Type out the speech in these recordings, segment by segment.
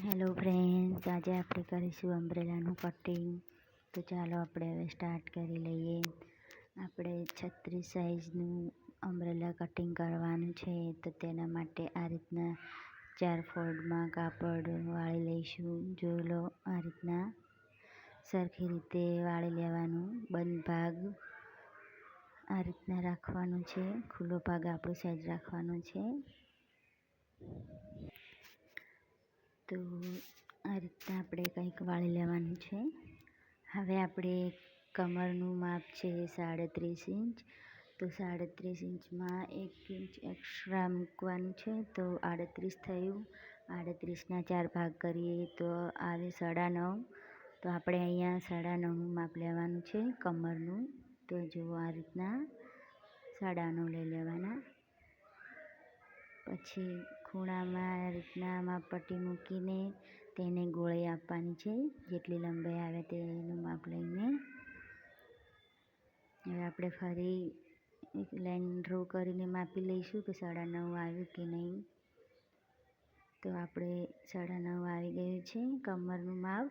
Hello friends, આજે આપણે કરીશું અમ્બ્રેલાનું કટિંગ. તો ચાલો આપણે હવે સ્ટાર્ટ કરી લઈએ. આપણે 36 સાઇઝનું અમ્બ્રેલા કટિંગ કરવાનું છે. તો તેના માટે આ રીતના 4 ફોલ્ડમાં કાપડ વાળી લઈશું. જોઈ લો, આ રીતના સરખી રીતે વાળી લેવાનું. બંધ ભાગ આ રીતના રાખવાનો છે. ખુલ્લો ભાગ આપણો સાઈડ રાખવાનો છે. તો આ રીતના આપણે કંઈક વાળી લેવાનું છે. હવે આપણે કમરનું માપ છે 37 ઇંચ. તો 37 ઇંચમાં 1 ઇંચ એક્સ્ટ્રા મૂકવાનું છે. તો 38 થયું. 38ના 4 ભાગ કરીએ તો આવે 9.5. તો આપણે અહીંયા 9.5નું માપ લેવાનું છે કમરનું. તો જુઓ, આ રીતના 9.5 લઈ લેવાના. પછી ખૂણામાં આ રીતના માપપટ્ટી મૂકીને તેને ગોળાઈ આપવાની છે. જેટલી લંબાઈ આવે તેનું માપ લઈને હવે આપણે ફરી એક લાઈન ડ્રો કરીને માપી લઈશું કે 9.5 આવ્યું કે નહીં. તો આપણે 9.5 આવી ગયું છે કમરનું માપ.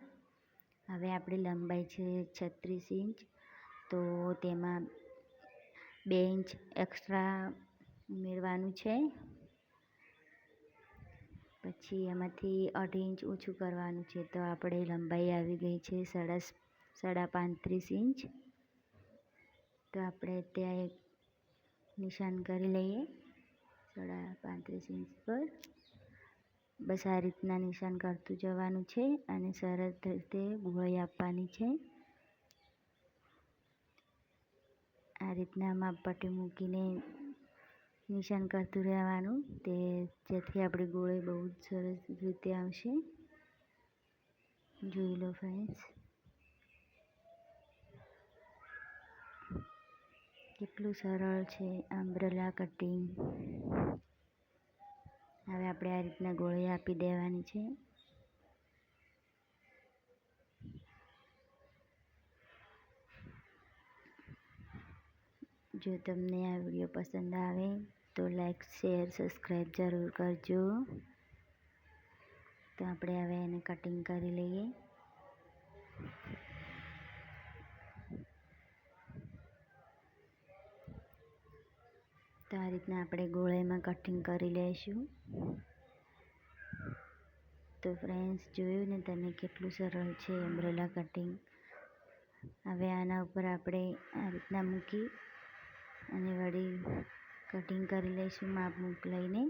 હવે આપણી લંબાઈ છે 36 ઇંચ. તો તેમાં 2 ઇંચ એક્સ્ટ્રા ઉમેરવાનું છે. પછી એમાંથી 1/2 ઇંચ ઓછું કરવાનું છે. તો આપણે લંબાઈ આવી ગઈ છે 35 ઇંચ. તો આપણે ત્યાં એક નિશાન કરી લઈએ 35 ઇંચ પર. બસ આ રીતના નિશાન કરતું જવાનું છે અને સરસ રીતે ગોળાઈ આપવાની છે. આ રીતના માપપટ્ટી મૂકીને નિશાન કરતું રહેવાનું, જેથી આપણી ગોળાઈ બહુ જ સરસ રીતે આવશે. જોઈ લો ફ્રેન્ડ્સ, કેટલું સરળ છે અમ્બ્રેલા કટિંગ. હવે આપણે આ રીતના ગોળાઈ આપી દેવાની છે. જો તમને આ વિડીયો પસંદ આવે તો લાઈક, શેર, સબસ્ક્રાઈબ જરૂર કરજો. તો આપણે હવે એને કટિંગ કરી લઈએ. તો આ રીતના આપણે ગોળાઈમાં કટિંગ કરી લઈશું. તો ફ્રેન્ડ્સ, જોયું ને તમે કેટલું સરળ છે અમ્બ્રેલા કટિંગ. હવે આના ઉપર આપણે આ રીતના મૂકી અને વળી કટિંગ કરી લઈશું માપ લઈને.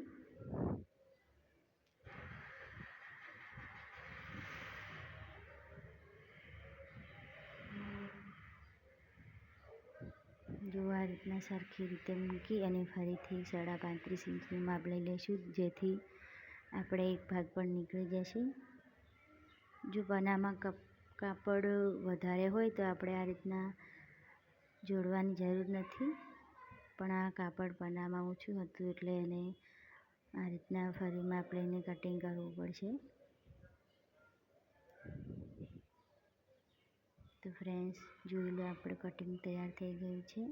જો આ રીતના સરખી રીતે મૂકી અને ફરીથી 35 ઇંચનું માપ લઈ લઈશું, જેથી આપણે એક ભાગ પણ નીકળી જશે. જો પનામાં કાપડ વધારે હોય તો આપણે આ રીતના જોડવાની જરૂર નથી. પણ આ કાપડ પનામાં ઓછું હતું એટલે એને આ રીતના ફરી માપ લઈને કટિંગ કરવું પડશે. તો ફ્રેન્ડ્સ, જોઈ લો, આપણે કટિંગ તૈયાર થઈ ગયું છે.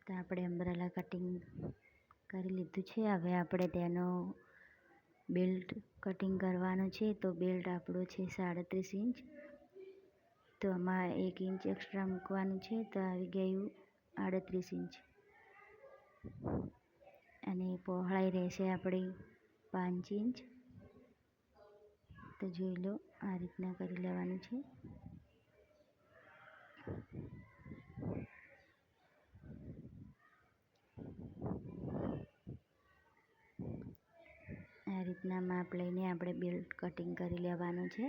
તો આપણે અમ્બ્રેલા કટિંગ કરી લીધું છે. હવે આપણે તેનો બેલ્ટ કટિંગ કરવાનો છે. તો બેલ્ટ આપણો છે 37 ઇંચ. તો આમાં 1 ઇંચ એક્સ્ટ્રા મૂકવાનું છે. તો આવી ગયું 38 ઇંચ. અને પહોળાઈ રહેશે આપણી 5 ઇંચ. તો જોઈ લો, આ રીતના કરી લેવાનું છે. આ રીતના માપ લઈને આપણે બેલ્ટ કટિંગ કરી લેવાનું છે.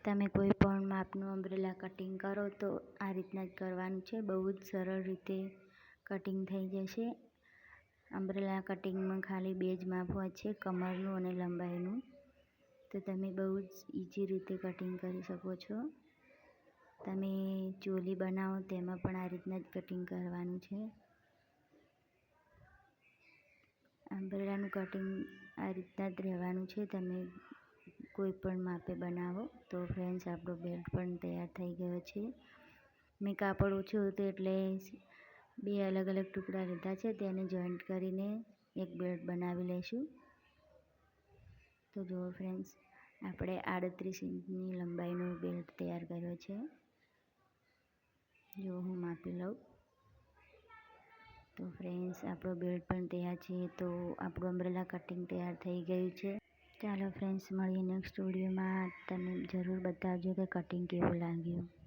તમે કોઈ પણ માપનું અમ્બ્રેલા કટિંગ કરો તો આ રીતના જ કરવાનું છે. બહુ જ સરળ રીતે કટિંગ થઈ જશે. અમ્બ્રેલા કટિંગમાં ખાલી 2 જ માપ હોય છે, કમરનું અને લંબાઈનું. તો તમે બહુ જ ઇઝી રીતે કટિંગ કરી શકો છો. તમે ચોલી બનાવો તેમાં પણ આ રીતના જ કટિંગ કરવાનું છે. અમ્બ્રેલાનું કટિંગ આ રીતના જ રહેવાનું છે. તમે કોઈ પણ માપે બનાવો. તો ફ્રેન્ડ્સ આપણો બેલ્ટ પણ તૈયાર થઈ ગયો છે. મેં કાપડ ઓછું હતું એટલે 2 અલગ અલગ ટુકડા લીધા છે, તેને જોઈન્ટ કરીને એક બેલ્ટ બનાવી લઈશું. તો જુઓ ફ્રેન્ડ્સ, આપણે 38 ઇંચની લંબાઈનો બેલ્ટ તૈયાર કર્યો છે. જો હું માપી લઉં. તો ફ્રેન્ડ્સ, આપણો બેલ્ટ પણ તૈયાર છે. તો આપણું અમ્બ્રેલા કટિંગ તૈયાર થઈ ગયું છે. ચાલો ફ્રેન્ડ્સ, મળીએ નેક્સ્ટ વિડીયોમાં. તમે જરૂર બતાવજો કે કટિંગ કેવું લાગ્યું.